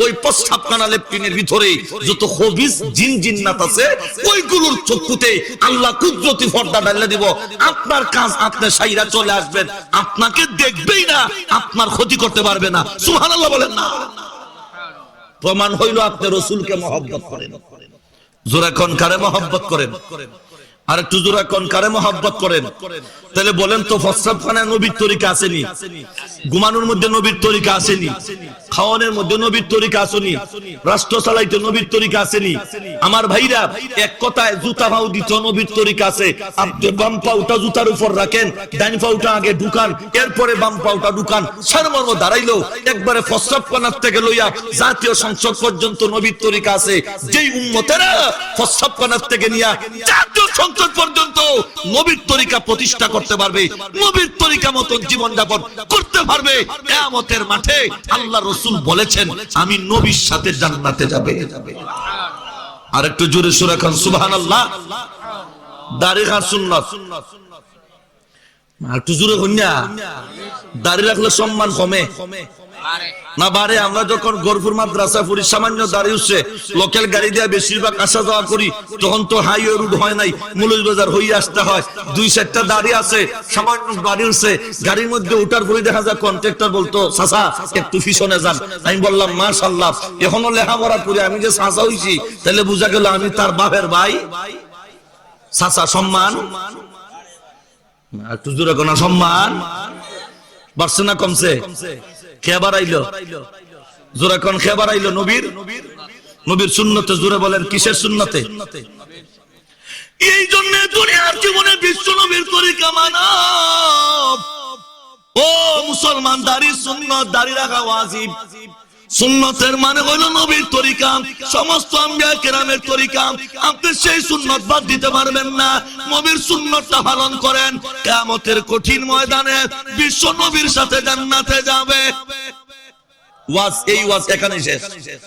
ওই প্রস্রাবখানা লেট্রিনের ভিতরে যত খবিস জিন জিন্নাত আছে, ওইগুলোর চক্ষুতে আল্লাহ কুদরতি পর্দা ঢালে দিব। আপনার কাজ, আপনি সাইরা চলে আসবেন, আপনাকে দেখবেই না, আপনার ক্ষতি করতে পারবে না। সুবহানাল্লাহ বলেন না? প্রমাণ হইল আপনি রাসূলকে মহব্বত করেন। জোরে কোন কারে মহব্বত করেন? আর একটু জোরে কোন কারে মহব্বত করেন? তাহলে বলেন তো, প্রস্রাবখানায় নবীর তরিকা আসেনি? ঘুমানোর মধ্যে নবীর তরিকা আসেনি? খাওয়ানোর মধ্যে নবীর তরিকা আসেনি? রাষ্ট্র চালাইতে নবীর তরিকা আসেনি? আমার ভাইরা, এক কথায় জুতা পাও দিতে নবীর তরিকা আছে। আপনি বাম পাউটা জুতার উপর রাখেন, ডান পাউটা আগে ঢুকান, এরপরে বাম পাউটা ঢুকান। সারমর্ম দাঁড়াইলো একবারে প্রস্রাবখানার থেকে লইয়া জাতীয় সংসদ পর্যন্ত নবীর তরিকা আছে। যেই উম্মতেরা প্রস্রাবখানার থেকে নিয়া জাতীয় সংসদ পর্যন্ত নবীর তরিকা প্রতিষ্ঠা করতে পারবে, নবীর তরিকা মতন জীবন যাপন করতে পারবে, কিয়ামতের মাঠে আল্লাহ রাসূল বলেছেন, আমি নবীর সাথে জান্নাতে যাবে। আর একটু জোরে সুরে খান সুবহানাল্লাহ। দাড়ি রাখা সুন্নাত, আর একটু জোরে হইনা। দাড়ি রাখলে সম্মান কমে না বাড়ে? আমরা যখন গরপুর মাদ্রাসা পড়ি, সামান্য দাঁড়িয়ে উঠছে, লোকাল গাড়ি দিয়ে বেশিরভাগ আসা যাওয়া করি, তখন তো হাইওয়ে রুট হয় নাই, মুলুজ বাজার হয়ে আসতে হয়। 2-4টা দাঁড়িয়ে আছে, সামান্য গাড়ি উঠছে, গাড়ির মধ্যে উঠার পরে দেখা যায় কন্ট্রাক্টর বলতো, চাচা একটু পিছনে যান। আমি বললাম মাশাআল্লাহ, এখনো লেখাপড়া করি, আমি যে চাচা হইছি তাহলে বোঝা গেল আমি তার বাপের ভাই। চাচা সম্মান, একটু জোরে কোন সম্মান বাড়ছে না কমছে? খেবার আইলো, জোরে কোন খেবার আইলো? নবীর সুন্নতে। জোরে বলেন কিসের সুন্নতে? এই জন্য দুনিয়ার জীবনে বিশ্ব নবীর তরিকা মানব। ও মুসলমান, দাড়ি সুন্নত, দাড়ি রাখা ওয়াজিব। সুন্নতের মানে হলো নবীর তরিকা, সমস্ত আম্বিয়া কেরামের তরিকা। আপনি সেই সুন্নত বাদ দিতে পারবেন না। নবীর সুন্নতটা পালন করেন, কিয়ামতের কঠিন ময়দানে বিশ্ব নবীর সাথে জান্নাতে যাবে। ওয়াজ, এই ওয়াজ এখানে শেষ,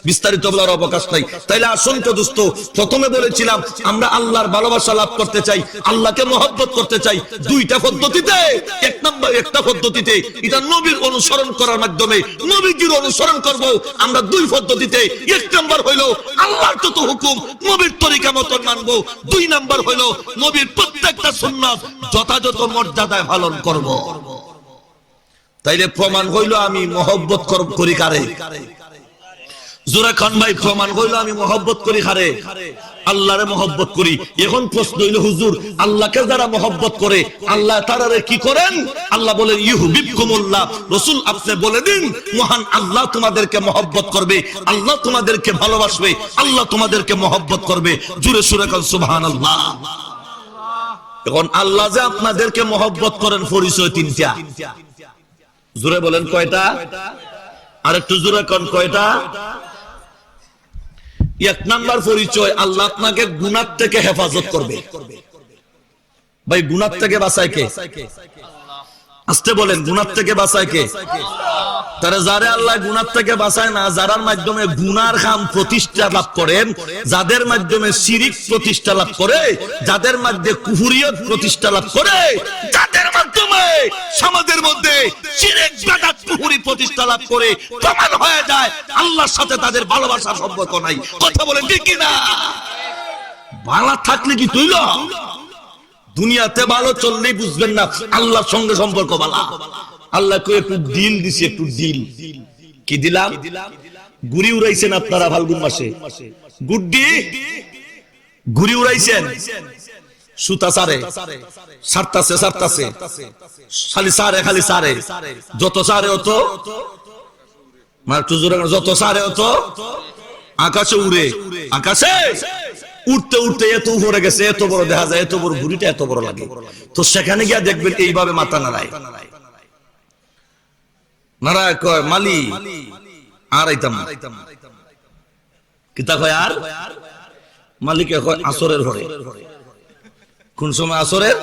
বিস্তারিত বলার অবকাশ নাই। তাইলে আসুন তো দোস্ত, প্রথমে বলেছিলাম আমরা আল্লাহর ভালোবাসা লাভ করতে চাই, আল্লাহকে মহব্বত করতে চাই 2টা পদ্ধতিতে। 1 নম্বর একটা পদ্ধতিতে, এটা নবীর অনুসরণ করার মাধ্যমে, নবীজির অনুসরণ করব আমরা 2 পদ্ধতিতে। 1 নম্বর হইলো আল্লাহর যত হুকুম নবীর তরিকা মতন মানবো। 2 নম্বর হইলো নবীর প্রত্যেকটা সুন্নাত যথাযথ মর্যাদায় পালন করব। তাইলে প্রমাণ হইল আমি মহব্বত করি কারে? জোরে খান ভাই, প্রমাণ হইল আমি মহব্বত করি কারে? আল্লাহরে মহব্বত করি। এখন প্রশ্ন হইল, হুজুর আল্লাহকে যারা মহব্বত করে আল্লাহ তারারে কি করেন? আল্লাহ বলেন ইউহিব্বুকুমুল্লাহ। রাসূল আপনি বলে দিন, মহান আল্লাহ তোমাদেরকে মহব্বত করবে, আল্লাহ তোমাদেরকে ভালোবাসবে, আল্লাহ তোমাদেরকে মহব্বত করবে। জোরে সুরে খান সুবহানাল্লাহ। এখন আল্লাহ যে আপনাদেরকে মহব্বত করেন, পরিচয় 3টা। জোরে বলেন কয়টা? আর একটু জোরে কোন কয়টা? 1 নাম্বার পরিচয়, আল্লাহ আপনাকে গুনাহ থেকে হেফাজত করবে। ভাই গুনাহ থেকে বাঁচায় কে? আস্তে বলেন, গুনাহ থেকে বাঁচায় কে? তারা যারা আল্লাহ গুনাহ থেকে বাঁচায় না, যারার মাধ্যমে গুনার কাম প্রতিষ্ঠা লাভ করেন, যাদের মাধ্যমে শিরিক প্রতিষ্ঠা লাভ করে, যাদের মাধ্যমে কুফরিয়ত প্রতিষ্ঠা লাভ করে, যাদের মাধ্যমে সমাজের মধ্যে শিরিক বিদআত কুফরি প্রতিষ্ঠা লাভ করে, প্রমাণ হয়ে যায় আল্লাহর সাথে তাদের ভালোবাসার সম্পর্ক নাই। কথা বলেন ঠিক কি না? ভালো থাকলে কি তুইল? দুনিয়াতে ভালো চললেই বুঝবেন না আল্লাহর সঙ্গে সম্পর্ক ভালো। আল্লাহকে একটু দিল দিছি, একটু দিল। কি দিলাম? গুড়ি উড়াইছেন আপনারা ফাল্গুন মাসে, গুড্ডি গুড়ি উড়াইছেন, সুতা সারে সারতাছে সারতাছে, খালি সারে খালি সারে, যত সারে অত যত সারে অত আকাশে উড়ে। আকাশে উঠতে উঠতে এত উপরে গেছে, এত বড় দেখা যায়, এত বড় ঘুড়িটা এত বড় লাগে। তো সেখানে গিয়া দেখবেন এইভাবে মাথা নাড়ায়, নাড়ায় কয় মালি আর আইতাম না। কিতা কয় আর মালিকে কয় আসরের ঘরে। কোন সময় আসরের?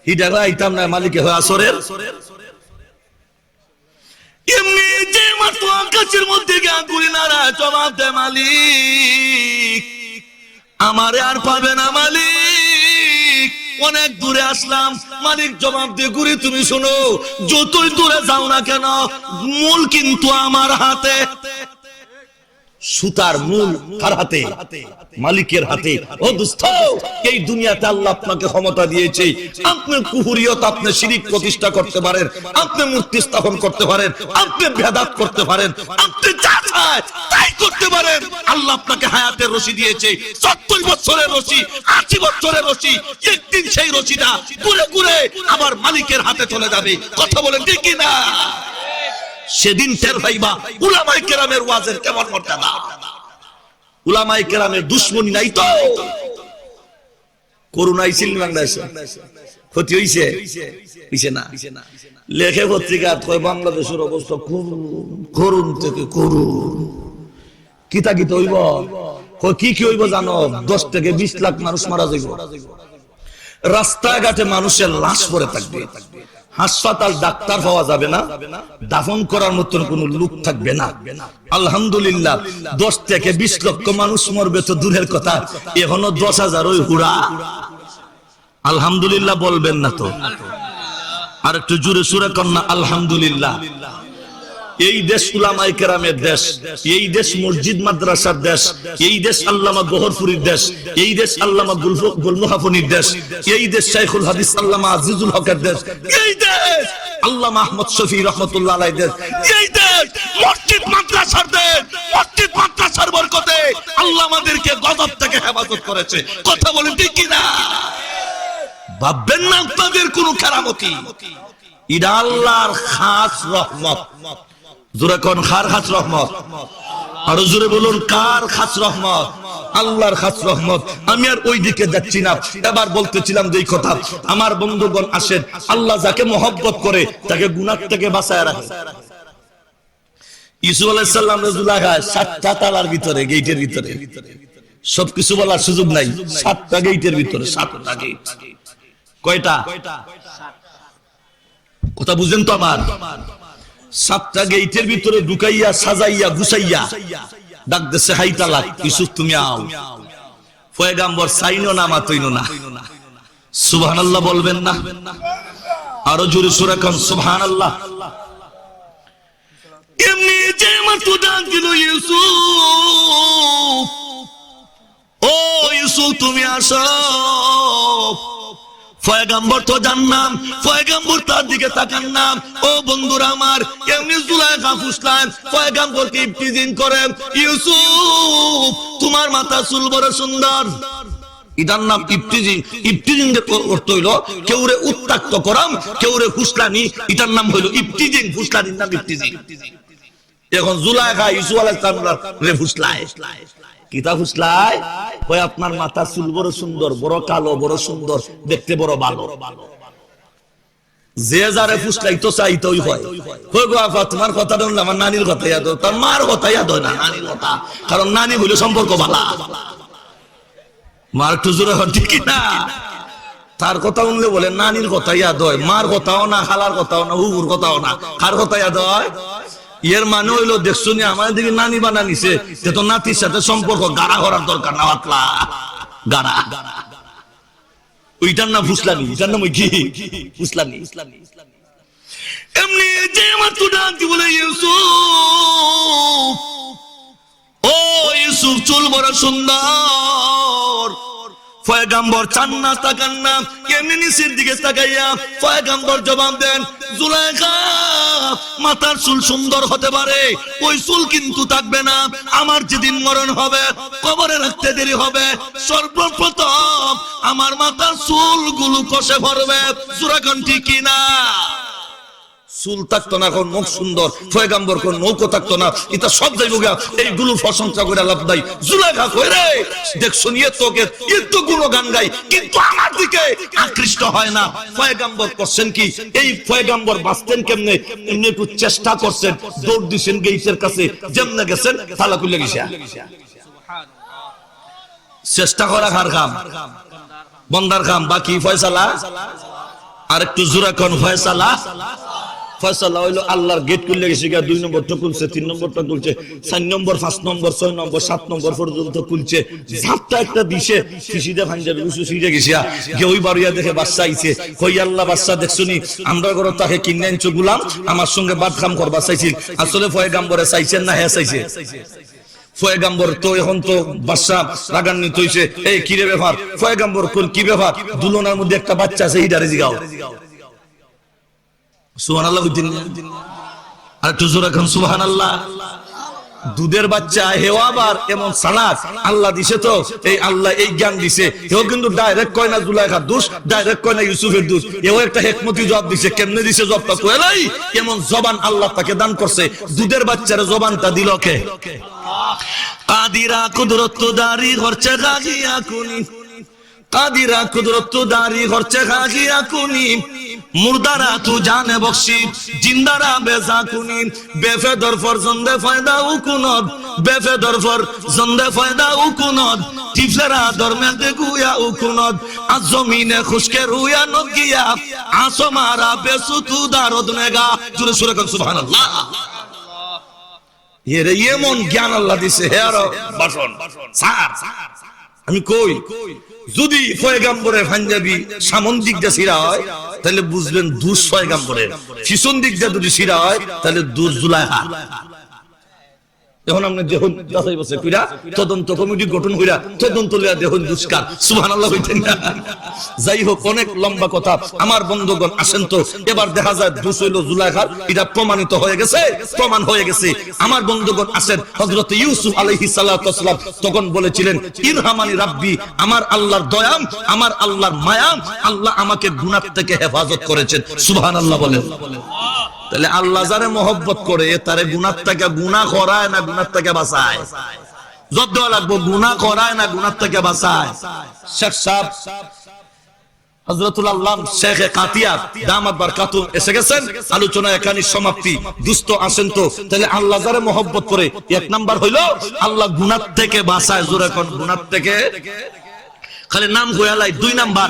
হিডা কয় আইতাম না, মালিকে কয় আসরের। এমনি যে মাত্র আকাশের মধ্যে গিয়া গুলি নাড়া জবাব দে মালিক আমারে আর পাবে না মালিক, অনেক দূরে আসলাম। মালিক জবাব দিয়ে ঘুরি তুমি শোনো, যতই দূরে যাও না কেন মূল কিন্তু আমার হাতে। সুতার মূল কার হাতে? মালিকের হাতে। ও দোস্ত, এই দুনিয়াতে আল্লাহ আপনাকে ক্ষমতা দিয়েছে, আপনি কুফরিয়ত, আপনি শিরিক প্রতিষ্ঠা করতে পারেন, আপনি মূর্তি স্থাপন করতে পারেন, আপনি বেদাত করতে পারেন, আপনি যা চায় তাই করতে পারেন। আল্লাহ আপনাকে হায়াতের রশি দিয়েছে, 70 বছরের রশি, 80 বছরের রশি। একদিন সেই রশিটা ঘুরে ঘুরে আবার মালিকের হাতে চলে যাবে। কথা বলেন ঠিক কি না? সেদিন টের পাইবা উলামায়ে কেরামের ওয়াজের কেমন মর্যাদা। উলামায়ে কেরামের দুশমনী নাই তো। করোনা আইছিল বাংলাদেশে, ক্ষতি হইছে? হইছে না। লেখে পত্রিকা কয় বাংলাদেশের অবস্থা করুন থেকে করুন। কিতা কিতা হইব? কি কি হইব জানো? 10 থেকে 20 লাখ মানুষ মারা যাইব। রাস্তাঘাটে মানুষের লাশ পড়ে থাকবে, হাসপাতাল ডাক্তার পাওয়া যাবে না, দাফন করার মতন কোন লোক থাকবে না। আলহামদুলিল্লাহ 10 থেকে 20 লক্ষ মানুষ মরবে তো দূরের কথা, এখনো 10,000 ওই হুড়া। আলহামদুলিল্লাহ বলবেন না তো? আর একটু জোরে সুরে কন্যা আলহামদুলিল্লাহ। এই দেশ উলামায়ে কেরামের দেশ, এই দেশ মসজিদ মাদ্রাসার দেশ, এই দেশ আল্লামা গহরপুরীর দেশ, এই দেশ আল্লামা গুলমুহাফনির দেশ, এই দেশ শাইখুল হাদিস আল্লামা আজিজুল হকের দেশ, এই দেশ আল্লামা আহমদ শফি রাহমাতুল্লাহ আলাইহির দেশ, এই দেশ মসজিদ মাদ্রাসার দেশ। মসজিদ মাদ্রাসার বরকতে আল্লাহ আমাদেরকে গজব থেকে হেফাজত করেছে। কথা বলেন ঠিক কি না? ভাববেন না আপনাদের কোন কেরামতি, এটা আল্লাহর খাস রহমত। জোরে কোন কার খাস রহমত? আরো জোরে বলুন কার খাস রহমত? আল্লাহর খাস রহমত। আমি আর ওই দিকে যাচ্ছি না, এবার বলতেছিলাম যে কথা, আমার বন্ধুগণ আসেন, আল্লাহ যাকে মহব্বত করে তাকে গুনাহ থেকে বাঁচায় রাখে। ইসু আলাইহিস সালাম রাজুলাহা 7টা তালার ভিতরে, গেটের ভিতরে, সবকিছু বলার সুযোগ নাই, 7টা গেটের ভিতরে, 7টা গেট। কয়টা? কথা বুঝেন তো আমার? 7টা গেটের ভিতরে ঢুকাইয়া সাজাইয়া গুছাইয়া ডাক দেশে হাই তালাক, ইউসুফ তুমি আও। পয়গাম্বর সাইনো না মাতইনো না। সুবহানাল্লাহ বলবেন না? আরো জোরে সূরা কোন সুবহানাল্লাহ। এমনি যে মাত্র ডাক দিল ইউসুফ, ও ইউসুফ তুমি আসো। পয়গাম্বর তো জানলাম, পয়গাম্বর তার দিকে তাকান না। ও বন্ধুরা আমার, এমনি জুলাইখা ফুসলান পয়গাম্বরকে ইফতিজিং করেন, ইউসুফ তোমার মাথা চুল বড় সুন্দর। এটার নাম ইফতিজিং। ইফতিজিং করতে হইল কেউরে উত্তাক্ত করাম, কেউরে ফুসলানি, এটার নাম হইল ইফতিজিং। ফুসলানির নাম ইফতিজিং। এখন জুলাইখা ইউসুফ আলাইহিস সালাম রে ফুসলায়। কিতা ফুসলায়? কয় আপনার মাথা চুল বড় সুন্দর, বড় কালো, বড় সুন্দর, দেখতে বড় ভালো। যে যারে ফুসলাই তো চাইতেই হয়। কই গো আপা তোমার কথা শুনলে আমার নানির কথা ইয়াদ হয়, তার মার কথা ইয়াদ হয় না, নানির কথা। কারণ নানি হইলে সম্পর্ক ভালো। মার একটু জোরে হয় ঠিক না? তার কথা শুনলে বলে নানির কথা ইয়াদ হয়, মার কথাও না, খালার কথাও না, হুবুর কথাও না। কার কথা ইয়াদ হয়? এর মানে হইলো দেখছো নি আমাদের দিকে নানি বানা নিছে, তো নাতির সাথে সম্পর্ক গাড়া করার দরকার না, পাতলা গাড়া। ওইটার নাম ফুসলানি, এটার নাম কি? ফুসলানি। এমনি যে আমার তো ডাক বলে ইউসুফ, ও ইউসুফ চুল বড় সুন্দর। পয়গাম্বর চান না, তাকান না, এমনি নিচের দিকে তাকাইয়া পয়গাম্বর জবাব দেন, জুলাইখা মাথার চুল সুন্দর হতে পারে, ওই চুল কিন্তু থাকবে না। আমার যেদিন মরণ হবে, কবরে রাখতে দেরি হবে, সর্বপ্রথম আমার মাথার চুল গুলো কষে ভরবে। জোরে কোন ঠিক কিনা? চুল থাকতো না, এখন মুখ সুন্দর, পয়গাম্বর কোন নৌকো থাকতো না, এটা সব যাইবো গা। এইগুলো প্রশংসা করে লাভ নাই। জুলাইখা কই রে, দেখছো নিয়ে তোকে এত গুলো গান গাই, কিন্তু আমার দিকে আকৃষ্ট হয় না। পয়গাম্বর করছেন কি, এই পয়গাম্বর বাঁচতেন কেমনে, এমনি একটু চেষ্টা করছেন, দৌড় দিছেন গেইসের কাছে, যেমনে গেছেন তালা খুলে গেছে। চেষ্টা করা কার কাম? বন্দার কাম। বাকি ফয়সালা আর একটু জোরে কোন ফয়সালা? ফয়সালা হইলো আল্লাহর গেট খুলে গেছে, 2 নম্বরটা খুলছে, 3 নম্বরটা খুলছে, 4 নম্বর, 5 নম্বর, 6 নম্বর, 7 নম্বর পর্যন্ত খুলছে। ঝাপটা একটা দিছে, ফিসিদে ভাঞ্জার উসু সিজে গেছিয়া, গিয়ে ওই বাড়িয়া দেখে বাচ্চা আইছে। কই আল্লাহ বাচ্চা দেখছুনি, আমরা ঘর তাকে কিনে আনছো গুলাম, আমার সঙ্গে বাদ কাম করবা চাইছিল। আসলে পয়গাম্বরে চাইছেন না হে চাইছে? পয়গাম্বর তো এখন তো বাদশা রাগান্বিত হইছে, এই কি রে ব্যাপার? পয়গাম্বর কোন কি ব্যাপার? দুলনার মধ্যে একটা বাচ্চা আছে, এইটারে জিগাও। সুবহানাল্লাহ বুঝছেন? আর একটু জোরে কোন সুবহানাল্লাহ। দুধের বাচ্চা হেও আবার এমন সালাত আল্লাহ দিছে, তো এই আল্লাহ এই জ্ঞান দিছে। এও কিন্তু ডাইরেক্ট কয় না জুলাইখার দোষ, ডাইরেক্ট কয় না ইউসুফের দোষ। এও একটা হিকমতি জবাব দিছে। কেমনে দিছে জবাবটা কয় নাই? কেমন জবান আল্লাহ তাকে দান করছে। দুধের বাচ্চার জবানটা দিল কে? কাদিরা কুদরত দারি খরচে গাগিয়া কুনি, কাদিরা কুদরত দারি খরচে গাগিয়া কুনি, মুর্দারা তু জানে বখশি, জিন্দারা বেজা কুনি, বেফেদর ফর জন্দে ফায়দা উকুনদ, বেফেদর ফর জন্দে ফায়দা উকুনদ, টিফলেরা দরমেতে গুয়া উকুনদ, আজ জমিনে খুশকে রুয়া নদ গিয়া, আসমারা বেসুতু দারদ নেগা। জোরে সুরে কোন সুবহানাল্লাহ। এর এমন জ্ঞান আল্লাহ দিছে। হে আর বাসন স্যার, আমি কই যদি পয়গাম্বরের পাঞ্জাবি সামন দিক দিয়ে সিরা হয় তাহলে বুঝবেন দুস পয়গাম্বরের, পিছন দিক দিয়ে যদি সিরা হয় তাহলে দুস জুলাইখা। এখন আমরা যখন যাচাই বাছাই কইরা তদন্ত কমিটি গঠন কইরা তদন্ত লইয়া দেখুন দুষ্কার। সুবহানাল্লাহ হইতেন না? যাই হোক, অনেক লম্বা কথা। আমার বন্ধুগণ আসেন তো, এবার দেখা যায় দুস হইল জুলাইখার, এটা প্রমাণিত হয়ে গেছে, প্রমাণ হয়ে গেছে। আমার বন্ধুগণ আসেন, হযরত ইউসুফ আলাইহিস সালাতু ওয়াস সালাম তখন বলেছিলেন, ইরহামানি রাব্বি, আমার আল্লাহর দয়াম, আমার আল্লাহর মায়াম, আল্লাহ আমাকে গুনাহ থেকে হেফাজত করেছেন। সুবহানাল্লাহ বলেন। তাহলে আল্লাহ যারে মহব্বত করে তারে গুনাহ থেকে গুনাহ করায় না গুনাহ থেকে বাঁচায়? জব দেওয়া লাগবো, গুনাহ করায় না গুনাহ থেকে বাঁচায়? শেখ সাহেব হযরতুল আল্লাম শেখ কাতিয়াত দামাত বারকাতুম এসে গেছেন। আলোচনা এখানে সমাপ্তি। দুস্থ আসেন তো, তাহলে আল্লাহ যারে মহব্বত করে, 1 নাম্বার হইলো আল্লাহ গুনাহ থেকে বাঁচায়। জোরে কোন গুনাহ থেকে? খালি নাম গোয়ালাই। 2 নাম্বার,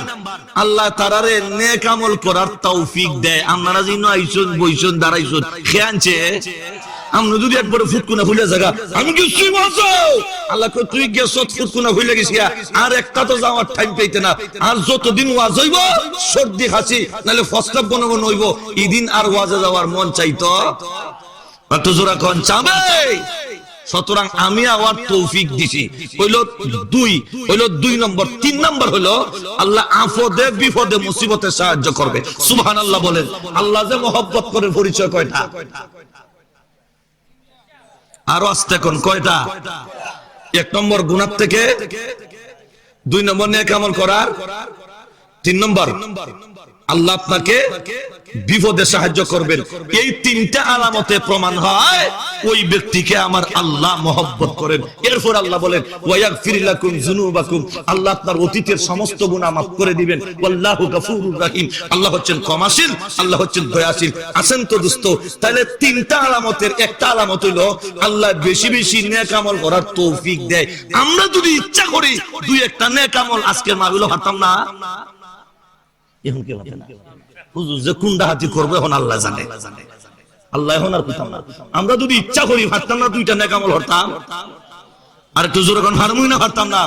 আল্লাহ তারারে নেক আমল করার তৌফিক দেয়। আপনারা যিনি আইছুন বইছুন দাঁড়াইছুন খেয়ানছে, আমরা যদি একবার ফুটকুনা খুলে জায়গা আমি কিছু বাঁচো, আল্লাহ কই তুই গেছ ফুটকুনা খুলে গেছিস, আর একটা তো যাওয়ার টাইম পাইতে না। আর যতদিন ওয়াজ হইব সর্দি খাসি নালে ফসলাপ বনবন হইব, এদিন আর ওয়াজে যাওয়ার মন চাইতো একটু জোরা কোন চাবে। সুতরাং আমি আওয়ার তৌফিক দিছি হইলো 2, হইলো 2 নম্বর। 3 নম্বর হইলো আল্লাহ আফদে বিপদে মুসিবতে সাহায্য করবে। সুবহানাল্লাহ বলেন। আল্লাহ যে মহব্বত করে পরিচয় কয়টা? আরো আস্তে কোন কয়টা? 1 নম্বর গুনাহ থেকে, 2 নম্বর নেক আমল করার, 3 নম্বর আল্লাহ আপনাকে বিপদে সাহায্য করবেন। এই 3টা আলামতে প্রমাণ হয় ওই ব্যক্তিকে আমার আল্লাহ মহব্বত করেন। এরপর আল্লাহ বলেন ওয়াগফির লাকুম যুনুবাকুম, আল্লাহ আপনার অতীতের সমস্ত গুনাহ মাফ করে দিবেন। আল্লাহু গফুরুর রহিম, আল্লাহ হচ্ছেন ক্ষমাশীল, আল্লাহ হচ্ছেন দয়াশীল। আসেন তো দোস্ত, তাহলে 3টা আলামতের একটা আলামত হইলো আল্লাহ বেশি বেশি নেক আমল করার তৌফিক দেয়। আমরা যদি ইচ্ছা করি 2-1টা নেক আমল আজকের মাহফিলে পারতাম না? এখন কি হবে না? হুজুর যে কোনটা হাতি করবে এখন আল্লাহ জানে। আল্লাহ এখন আর কইতাম না। আমরা যদি ইচ্ছা করি পারতাম না 2টা নেক আমল করতাম? আর একটু জোরে কোন হারমুই না পারতাম না?